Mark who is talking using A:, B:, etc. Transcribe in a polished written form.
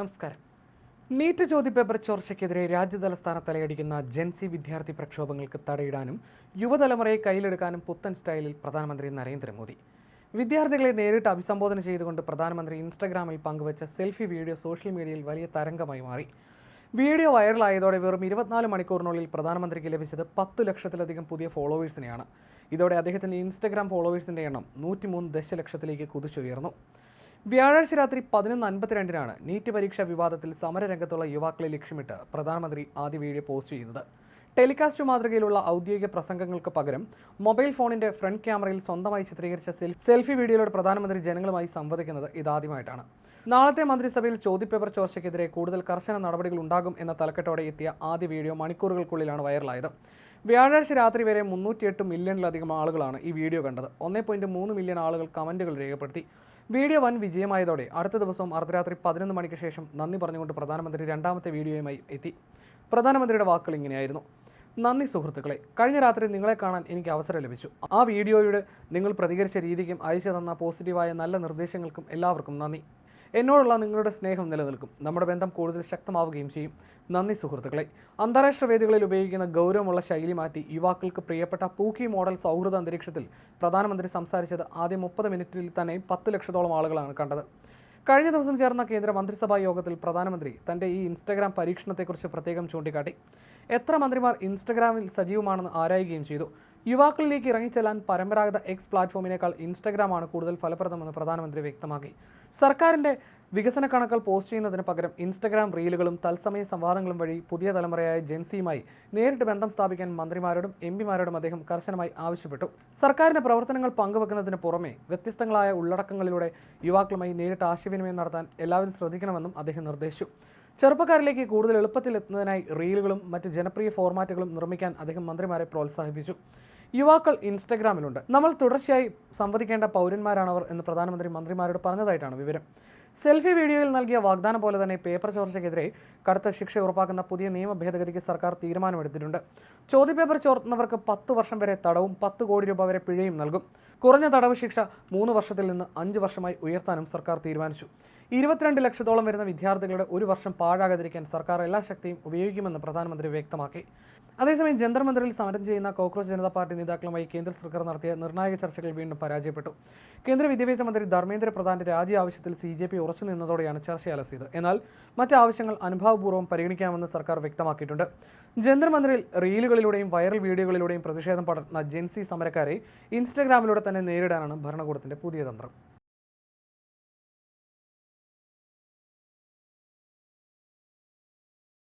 A: നമസ്കാരം. നീറ്റ് ചോദ്യപേപ്പർ ചോർച്ചയ്ക്കെതിരെ രാജ്യതലസ്ഥാന തലയടിക്കുന്ന ജെൻസി വിദ്യാർത്ഥി പ്രക്ഷോഭങ്ങൾക്ക് തടയിടാനും യുവതലമുറയെ കയ്യിലെടുക്കാനും പുത്തൻ സ്റ്റൈലിൽ പ്രധാനമന്ത്രി നരേന്ദ്രമോദി. വിദ്യാർത്ഥികളെ നേരിട്ട് അഭിസംബോധന ചെയ്തുകൊണ്ട് പ്രധാനമന്ത്രി ഇൻസ്റ്റഗ്രാമിൽ പങ്കുവച്ച സെൽഫി വീഡിയോ സോഷ്യൽ മീഡിയയിൽ വലിയ തരംഗമായി മാറി. വീഡിയോ വൈറലായതോടെ വെറും 24 മണിക്കൂറിനുള്ളിൽ പ്രധാനമന്ത്രിക്ക് ലഭിച്ചത് 10 ലക്ഷത്തിലധികം പുതിയ ഫോളോവേഴ്സിനെയാണ്. ഇതോടെ അദ്ദേഹത്തിൻ്റെ ഇൻസ്റ്റഗ്രാം ഫോളോവേഴ്സിൻ്റെ എണ്ണം 103 ദശലക്ഷത്തിലേക്ക് കുതിച്ചുയർന്നു. വ്യാഴാഴ്ച രാത്രി 11:52 നീറ്റ് പരീക്ഷാ വിവാദത്തിൽ സമരരംഗത്തുള്ള യുവാക്കളെ ലക്ഷ്യമിട്ട് പ്രധാനമന്ത്രി ആദ്യ വീഡിയോ പോസ്റ്റ് ചെയ്യുന്നത്. ടെലികാസ്റ്റ് മാതൃകയിലുള്ള ഔദ്യോഗിക പ്രസംഗങ്ങൾക്ക് പകരം മൊബൈൽ ഫോണിന്റെ ഫ്രണ്ട് ക്യാമറയിൽ സ്വന്തമായി ചിത്രീകരിച്ച സെൽഫി വീഡിയോയിലൂടെ പ്രധാനമന്ത്രി ജനങ്ങളുമായി സംവദിക്കുന്നത് ഇതാദ്യമായിട്ടാണ്. നാളത്തെ മന്ത്രിസഭയിൽ ചോദ്യപേപ്പർ ചോർച്ചയ്ക്കെതിരെ കൂടുതൽ കർശന നടപടികൾ ഉണ്ടാകും എന്ന തലക്കെട്ടോടെ എത്തിയ ആദ്യ വീഡിയോ മണിക്കൂറുകൾക്കുള്ളിലാണ് വൈറലായത്. വ്യാഴാഴ്ച രാത്രി വരെ 308 മില്യണിലധികം ആളുകളാണ് ഈ വീഡിയോ കണ്ടത്. 1.3 മില്യൺ ആളുകൾ കമന്റുകൾ രേഖപ്പെടുത്തി. വീഡിയോ വൻ വിജയമായതോടെ അടുത്ത ദിവസവും അർദ്ധരാത്രി 11 മണിക്ക് ശേഷം നന്ദി പറഞ്ഞുകൊണ്ട് പ്രധാനമന്ത്രി രണ്ടാമത്തെ വീഡിയോയുമായി എത്തി. പ്രധാനമന്ത്രിയുടെ വാക്കുകൾ ഇങ്ങനെയായിരുന്നു: നന്ദി സുഹൃത്തുക്കളെ, കഴിഞ്ഞ രാത്രി നിങ്ങളെ കാണാൻ എനിക്ക് അവസരം ലഭിച്ചു. ആ വീഡിയോയുടെ നിങ്ങൾ പ്രതികരിച്ച രീതിക്കും അയച്ചു തന്ന പോസിറ്റീവായ നല്ല നിർദ്ദേശങ്ങൾക്കും എല്ലാവർക്കും നന്ദി. എന്നോടുള്ള നിങ്ങളുടെ സ്നേഹം നിലനിൽക്കും. നമ്മുടെ ബന്ധം കൂടുതൽ ശക്തമാവുകയും ചെയ്യും. നന്ദി സുഹൃത്തുക്കളെ. അന്താരാഷ്ട്ര വേദികളിൽ ഉപയോഗിക്കുന്ന ഗൗരവമുള്ള ശൈലി മാറ്റി യുവാക്കൾക്ക് പ്രിയപ്പെട്ട പൂക്കി മോഡൽ സൗഹൃദ അന്തരീക്ഷത്തിൽ പ്രധാനമന്ത്രി സംസാരിച്ചത് ആദ്യ 30 മിനിറ്റിൽ തന്നെ 10 ലക്ഷത്തോളം ആളുകളാണ് കണ്ടത്. കഴിഞ്ഞ ദിവസം ചേർന്ന കേന്ദ്ര മന്ത്രിസഭാ യോഗത്തിൽ പ്രധാനമന്ത്രി തൻ്റെ ഈ ഇൻസ്റ്റഗ്രാം പരീക്ഷണത്തെക്കുറിച്ച് പ്രത്യേകം ചൂണ്ടിക്കാട്ടി. എത്ര മന്ത്രിമാർ ഇൻസ്റ്റഗ്രാമിൽ സജീവമാണെന്ന് ആരായുകയും ചെയ്തു. യുവാക്കളിലേക്ക് ഇറങ്ങിച്ചെല്ലാൻ പരമ്പരാഗത എക്സ് പ്ലാറ്റ്ഫോമിനേക്കാൾ ഇൻസ്റ്റഗ്രാമാണ് കൂടുതൽ ഫലപ്രദമെന്ന് പ്രധാനമന്ത്രി വ്യക്തമാക്കി. സർക്കാരിൻ്റെ വികസന കണക്കുകൾ പോസ്റ്റ് ചെയ്യുന്നതിന് പകരം ഇൻസ്റ്റഗ്രാം റീലുകളും തത്സമയ സംവാദങ്ങളും വഴി പുതിയ തലമുറയായ ജെൻസിയുമായി നേരിട്ട് ബന്ധം സ്ഥാപിക്കാൻ മന്ത്രിമാരോടും എംപിമാരോടും അദ്ദേഹം കർശനമായി ആവശ്യപ്പെട്ടു. സർക്കാരിൻ്റെ പ്രവർത്തനങ്ങൾ പങ്കുവെക്കുന്നതിന് പുറമെ വ്യത്യസ്തങ്ങളായ ഉള്ളടക്കങ്ങളിലൂടെ യുവാക്കളുമായി നേരിട്ട് ആശയവിനിമയം നടത്താൻ എല്ലാവരും ശ്രദ്ധിക്കണമെന്നും അദ്ദേഹം നിർദ്ദേശിച്ചു. ചെറുപ്പക്കാരിലേക്ക് കൂടുതൽ എളുപ്പത്തിൽ എത്തുന്നതിനായി റീലുകളും മറ്റ് ജനപ്രിയ ഫോർമാറ്റുകളും നിർമ്മിക്കാൻ അദ്ദേഹം മന്ത്രിമാരെ പ്രോത്സാഹിപ്പിച്ചു. യുവാക്കൾ ഇൻസ്റ്റഗ്രാമിലുണ്ട്. നമ്മൾ തുടർച്ചയായി സംവദിക്കേണ്ട പൗരന്മാരാണവർ എന്ന് പ്രധാനമന്ത്രി മന്ത്രിമാരോട് പറഞ്ഞതായിട്ടാണ് വിവരം. സെൽഫി വീഡിയോയിൽ നൽകിയ വാഗ്ദാനം പോലെ തന്നെ പേപ്പർ ചോർച്ചയ്ക്കെതിരെ കടുത്ത ശിക്ഷ ഉറപ്പാക്കുന്ന പുതിയ നിയമ ഭേദഗതിക്ക് സർക്കാർ തീരുമാനമെടുത്തിട്ടുണ്ട്. ചോദ്യപേപ്പർ ചോർത്തുന്നവർക്ക് 10 വർഷം വരെ തടവും 10 കോടി രൂപ വരെ പിഴയും നൽകും. കുറഞ്ഞ തടവ് ശിക്ഷ 3 വർഷത്തിൽ നിന്ന് 5 വർഷമായി ഉയർത്താനും സർക്കാർ തീരുമാനിച്ചു. 22 ലക്ഷത്തോളം വരുന്ന വിദ്യാർത്ഥികളുടെ 1 വർഷം പാഴാകാതിരിക്കാൻ സർക്കാർ എല്ലാ ശക്തിയും ഉപയോഗിക്കുമെന്ന് പ്രധാനമന്ത്രി വ്യക്തമാക്കി. അതേസമയം ജന്തർ മന്ദിറിൽ സമരം ചെയ്യുന്ന കോക്രോച്ച് ജനതാ പാർട്ടി നേതാക്കളുമായി കേന്ദ്ര സർക്കാർ നടത്തിയ നിർണായക ചർച്ചകൾ വീണ്ടും പരാജയപ്പെട്ടു. കേന്ദ്ര വിദ്യാഭ്യാസ മന്ത്രി ധർമ്മേന്ദ്ര പ്രധാന്റെ രാജി ആവശ്യത്തിൽ CJP ഉറച്ചു നിന്നതോടെയാണ് ചർച്ച അലസിയത്. എന്നാൽ മറ്റ് ആവശ്യങ്ങൾ അനുഭാവപൂർവ്വം പരിഗണിക്കാമെന്ന് സർക്കാർ വ്യക്തമാക്കിയിട്ടുണ്ട്. ജന്തർ മന്ദിറിൽ റീലുകളിലൂടെയും വൈറൽ വീഡിയോകളിലൂടെയും പ്രതിഷേധം പടർത്തുന്ന ജെൻസി സമരക്കാരെ ഇൻസ്റ്റഗ്രാമിലൂടെ തന്നെ നേരിടാനാണ് ഭരണകൂടത്തിന്റെ പുതിയ തന്ത്രം.